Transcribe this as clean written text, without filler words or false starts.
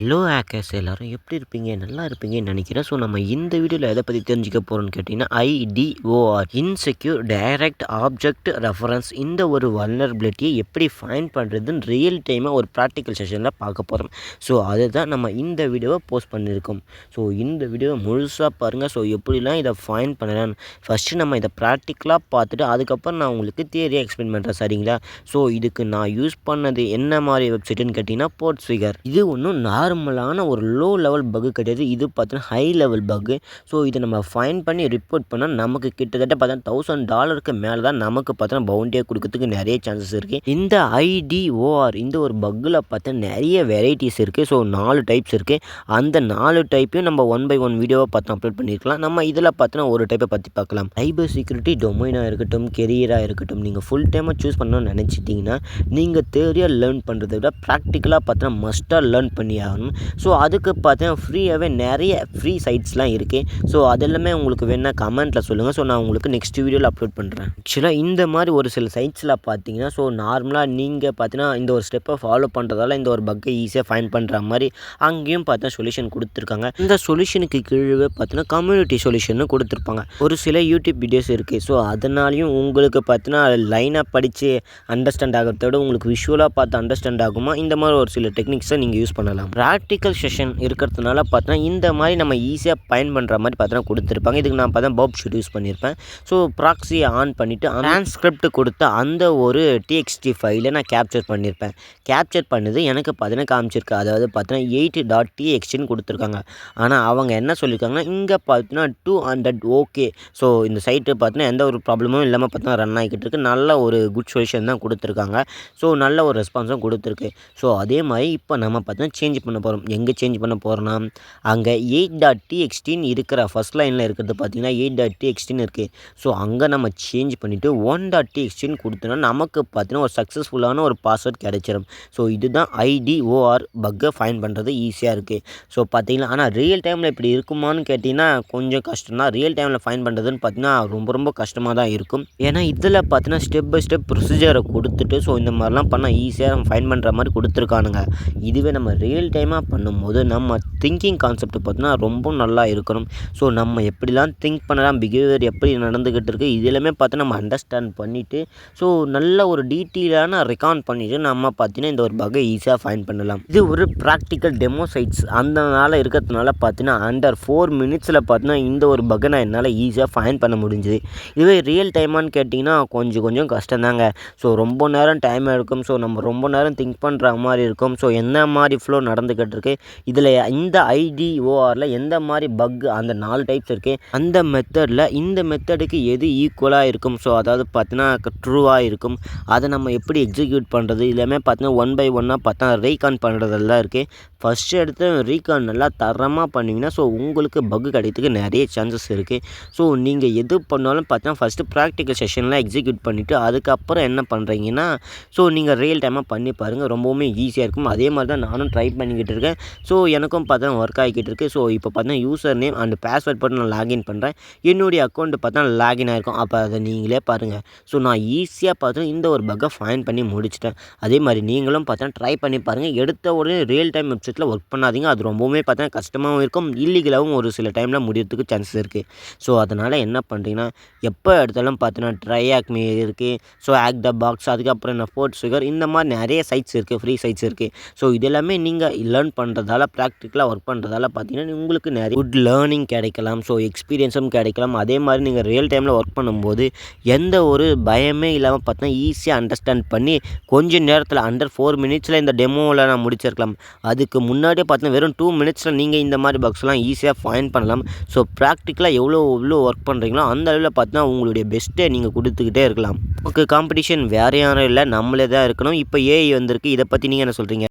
Hello hackers எல்லாரும் எப்படி இருப்பீங்க? நல்லா இருப்பீங்கன்னு நினைக்கிறேன். ஸோ நம்ம இந்த வீடியோவில் எதை பற்றி தெரிஞ்சுக்க போகிறோம்னு கேட்டிங்கன்னா, IDOR insecure direct object reference இந்த ஒரு வல்னரபிலிட்டியை எப்படி ஃபைண்ட் பண்ணுறதுன்னு ரியல் டைமாக ஒரு ப்ராக்டிக்கல் செஷனில் பார்க்க போகிறோம். ஸோ அதை தான் நம்ம இந்த வீடியோவை போஸ்ட் பண்ணியிருக்கோம். ஸோ இந்த வீடியோவை முழுசாக பாருங்கள். ஸோ எப்படிலாம் இதை ஃபைண்ட் பண்ணலான்னு ஃபஸ்ட்டு நம்ம இதை ப்ராக்டிக்கலாக பார்த்துட்டு அதுக்கப்புறம் நான் உங்களுக்கு தியரியாக எக்ஸ்பிளைன் பண்ணுறேன், சரிங்களா? ஸோ இதுக்கு நான் யூஸ் பண்ணது என்ன மாதிரி வெப்சைட்டுன்னு கேட்டிங்கன்னா, போர்ட்ஸ்ஃபிகர். இது ஒன்றும் நார்மலான ஒரு லோ லெவல் பக்கு கிடையாது. இது பார்த்தீங்கன்னா ஹை லெவல் பக்கு. ஸோ இதை நம்ம ஃபைன் பண்ணி ரிப்போர்ட் பண்ணால் நமக்கு கிட்டத்தட்ட பார்த்தீங்கன்னா $1000 மேலே தான் நமக்கு பார்த்தீங்கன்னா பவுண்டியாக கொடுக்கறதுக்கு நிறைய சான்சஸ் இருக்குது. இந்த IDOR இந்த ஒரு பக்கில் பார்த்தீங்கன்னா நிறைய வெரைட்டிஸ் இருக்குது. ஸோ 4 டைப்ஸ் இருக்குது. அந்த 4 டைப்பையும் நம்ம 1 by 1 வீடியோவை பார்த்து அப்லோட் பண்ணியிருக்கலாம். நம்ம இதில் பார்த்தீங்கன்னா ஒரு டைப்பை பற்றி பார்க்கலாம். சைபர் செக்யூரிட்டி டொமைனாக இருக்கட்டும், கெரியராக இருக்கட்டும், நீங்கள் ஃபுல் டைமாக சூஸ் பண்ணணும்னு நினச்சிட்டிங்கன்னா நீங்கள் தேரியாக லேர்ன் பண்ணுறதை விட ப்ராக்டிக்கலாக பார்த்தீங்கன்னா மஸ்ட்டாக லேர்ன் பண்ணி ஆகணும். ஸோ அதுக்கு பார்த்தீங்கன்னா ஃப்ரீயாகவே நிறைய ஃப்ரீ சைட்ஸ்லாம் இருக்குது. ஸோ அதெல்லாமே உங்களுக்கு வேணால் கமெண்ட்டில் சொல்லுங்கள். ஸோ நான் உங்களுக்கு நெக்ஸ்ட் வீடியோவில் அப்லோட் பண்ணுறேன். ஆக்சுவலாக இந்த மாதிரி ஒரு சில சைட்ஸில் பார்த்தீங்கன்னா, ஸோ நார்மலாக நீங்கள் பார்த்தீங்கன்னா இந்த ஒரு ஸ்டெப்பை ஃபாலோ பண்ணுறதால இந்த ஒரு பக்கை ஈஸியாக ஃபைண்ட் பண்ணுற மாதிரி அங்கேயும் பார்த்தா சொல்யூஷன் கொடுத்துருக்காங்க. இந்த சொல்யூஷனுக்கு கீழே பார்த்தீங்கன்னா கம்யூனிட்டி சொல்யூஷன் கொடுத்துருப்பாங்க. ஒரு சில யூடியூப் வீடியோஸ் இருக்குது. ஸோ அதனாலையும் உங்களுக்கு பார்த்தீங்கன்னா லைனாக படித்து அண்டர்ஸ்டாண்ட் ஆகிறதோட உங்களுக்கு விஷுவலாக பார்த்து அண்டர்ஸ்டாண்ட் ஆகுமா, இந்த மாதிரி ஒரு சில டெக்னிக்ஸை நீங்கள் யூஸ் பண்ணலாம். ப்ராக்டிக்கல் செஷன் இருக்கிறதுனால பார்த்தீங்கன்னா இந்த மாதிரி நம்ம ஈஸியாக பயன் பண்ணுற மாதிரி பார்த்தீங்கன்னா கொடுத்துருப்பாங்க. இதுக்கு நான் பார்த்தா பாப் ஷூட் யூஸ் பண்ணியிருப்பேன். ஸோ ப்ராக்ஸியை ஆன் பண்ணிவிட்டு டிரான்ஸ்கிரிப்ட் கொடுத்து அந்த ஒரு TXT ஃபைலை நான் கேப்சர் பண்ணியிருப்பேன். கேப்சர் பண்ணது எனக்கு பார்த்தீங்கன்னா காமிச்சிருக்கு. அதாவது பார்த்தீங்கன்னா 8.txt கொடுத்துருக்காங்க. ஆனால் அவங்க என்ன சொல்லியிருக்காங்கன்னா இங்கே பார்த்தீங்கன்னா 200 ஓகே. ஸோ இந்த சைட்டு பார்த்தீங்கன்னா எந்த ஒரு ப்ராப்ளமும் இல்லாமல் பார்த்தீங்கன்னா ரன் ஆகிக்கிட்டு இருக்குது. நல்ல ஒரு குட் சொல்யூஷன் தான் கொடுத்துருக்காங்க. ஸோ நல்ல ஒரு ரெஸ்பான்ஸும் கொடுத்துருக்கு. ஸோ அதே மாதிரி இப்போ நம்ம பார்த்தீங்கன்னா சேஞ்ச் பண்ண போகிறோம். எங்கே சேஞ்ச் பண்ண போகிறோன்னா, அங்கே 8.txt இருக்கிற ஃபஸ்ட் லைனில் இருக்கிறது பார்த்தீங்கன்னா 8.txt இருக்குது. ஸோ அங்கே நம்ம சேஞ்ச் பண்ணிவிட்டு 1.txt கொடுத்தோன்னா நமக்கு பார்த்தீங்கன்னா ஒரு சக்ஸஸ்ஃபுல்லான ஒரு பாஸ்வேர்ட் கிடைச்சிடும். ஸோ இதுதான் IDOR பக்கை ஃபைண்ட் பண்ணுறது ஈஸியாக இருக்குது. ஸோ பார்த்தீங்கன்னா ஆனால் ரியல் டைமில் இப்படி இருக்குமான்னு கேட்டிங்கன்னா கொஞ்சம் கஷ்டம் தான். ரியல் டைமில் ஃபைண்ட் பண்ணுறதுன்னு பார்த்தீங்கன்னா ரொம்ப கஷ்டமாக தான் இருக்கும். ஏன்னா இதில் பார்த்தீங்கன்னா ஸ்டெப் பை ஸ்டெப் ப்ரொசீஜரை கொடுத்துட்டு ஸோ இந்த மாதிரிலாம் பண்ணால் ஈஸியாக நம்ம ஃபைண்ட் பண்ணுற மாதிரி கொடுத்துருக்கானுங்க. இதுவே நம்ம ரியல் டைமாக பண்ணும்போது நம்ம திங்கிங் கான்செப்ட் பார்த்தீங்கன்னா ரொம்ப நல்லா இருக்கணும். ஸோ நம்ம எப்படிலாம் திங்க் பண்ணலாம், பிஹேவியர் எப்படி நடந்துக்கிட்டு இருக்குது, இதெல்லாமே பார்த்து நம்ம அண்டர்ஸ்டாண்ட் பண்ணிவிட்டு ஸோ நல்ல ஒரு டீட்டெயிலான ரெக்கார்ட் பண்ணிவிட்டு நம்ம பார்த்தீங்கன்னா இந்த ஒரு பக்கை ஈஸியாக ஃபைண்ட் பண்ணலாம். இது ஒரு ப்ராக்டிக்கல் டெமோ சைட்ஸ் அதனால் இருக்கிறதுனால பார்த்தீங்கன்னா அண்டர் 4 மினிட்ஸில் பார்த்தீங்கன்னா இந்த ஒரு பக்கை நான் என்னால் ஈஸியாக ஃபைண்ட் பண்ண முடிஞ்சுது. இதுவே ரியல் டைமான்னு கேட்டிங்கன்னா கொஞ்சம் கஷ்டம் தாங்க. ஸோ ரொம்ப நேரம் டைம் எடுக்கும். ஸோ நம்ம ரொம்ப நேரம் திங்க் பண்ணுற மாதிரி இருக்கும். ஸோ என்ன மாதிரி ஃப்ளோ நடந்துக்கிட்டு இருக்கு, இதில் இந்த IDORல எந்த மாதிரி பக் அந்த 4 டைப்ஸ் இருக்குது. அந்த மெத்தடில் இந்த மெத்தடுக்கு எது ஈக்குவலாக இருக்கும், ஸோ அதாவது பார்த்தீங்கன்னா ட்ரூவாக இருக்கும், அதை நம்ம எப்படி எக்ஸிக்யூட் பண்ணுறது எல்லாமே பார்த்தீங்கன்னா 1 by 1 பார்த்தா ரீகான் பண்ணுறதெல்லாம் இருக்குது. ஃபஸ்ட்டு எடுத்து ரீகான் நல்லா தரமாக பண்ணிங்கன்னா ஸோ உங்களுக்கு பக் கிடைக்கிறதுக்கு நிறைய சான்சஸ் இருக்குது. ஸோ நீங்கள் எது பண்ணாலும் பார்த்தீங்கன்னா ஃபஸ்ட்டு ப்ராக்டிக்கல் செஷனில் எக்ஸிக்யூட் பண்ணிவிட்டு அதுக்கப்புறம் என்ன பண்ணுறீங்கன்னா ஸோ நீங்கள் ரியல் டைமாக பண்ணி பாருங்கள். ரொம்பவுமே ஈஸியாக இருக்கும். அதே மாதிரி தான் நானும் ட்ரை பண்ணிக்கிட்டு இருக்கேன். ஸோ எனக்கும் பார்த்தா ஒர்க் ஆகிக்கிட்டு இருக்குது. ஸோ இப்போ பார்த்தீங்கன்னா யூசர் நேம் அண்ட் பாஸ்வேர்ட் போட்டு நான் லாகின் பண்ணுறேன். என்னுடைய அக்கௌண்ட் பார்த்தா லாகின் ஆகிருக்கும். அப்போ அதை நீங்களே பாருங்கள். ஸோ நான் ஈஸியாக பார்த்தீங்கன்னா இந்த ஒரு பக்கை ஃபைண்ட் பண்ணி முடிச்சிட்டேன். அதே மாதிரி நீங்களும் பார்த்தா ட்ரை பண்ணி பாருங்கள். எடுத்த உடனே ரியல் டைம் வெப்சைட்டில் ஒர்க் பண்ணாதீங்க. அது ரொம்பவுமே பார்த்தா கஷ்டமாகவும் இருக்கும், இல்லீகலாகவும் ஒரு சில டைமில் முடியறதுக்கு சான்சஸ் இருக்குது. ஸோ அதனால் என்ன பண்ணுறீங்கன்னா எப்போ எடுத்தாலும் பார்த்தீங்கன்னா ட்ரைஆக்மி இருக்குது. ஸோ ஆக் த பாக்ஸ், அதுக்கப்புறம் என்ன போர்ட்ஸ்ஃபிகர், இந்த மாதிரி நிறைய சைட்ஸ் இருக்குது, ஃப்ரீ சைட்ஸ் இருக்குது. ஸோ இதெல்லாமே நீங்கள் லேர்ன் பண்ணுறதால ப்ராக்டிக்கலாக ஒர்க் பண்ணுறதால பார்த்தீங்கன்னா உங்களுக்கு நிறைய குட் லேர்னிங் கிடைக்கலாம். ஸோ எக்ஸ்பீரியன்ஸும் கிடைக்கலாம். அதே மாதிரி நீங்கள் ரியல் டைமில் ஒர்க் பண்ணும்போது எந்த ஒரு பயமே இல்லாமல் பார்த்தீங்கன்னா ஈஸியாக அண்டர்ஸ்டாண்ட் பண்ணி கொஞ்சம் நேரத்தில் அண்டர் 4 மினிட்ஸில் இந்த டெமோவில் நான் முடிச்சிருக்கலாம். அதுக்கு முன்னாடியே பார்த்தீங்கன்னா வெறும் 2 மினிட்ஸில் நீங்கள் இந்த மாதிரி பக்ஸ்லாம் ஈஸியாக ஃபைண்ட் பண்ணலாம். ஸோ ப்ராக்டிக்கலாக எவ்வளோ ஒர்க் பண்ணுறீங்களோ அந்த அளவில் பார்த்தீங்கன்னா உங்களுடைய பெஸ்ட்டை நீங்கள் கொடுத்துக்கிட்டே இருக்கலாம். நமக்கு காம்படிஷன் வேறு யாரும் இல்லை, நம்மளே தான் இருக்கணும். இப்போ AI வந்திருக்கு. இதை பற்றி நீங்கள் என்ன சொல்கிறீங்க?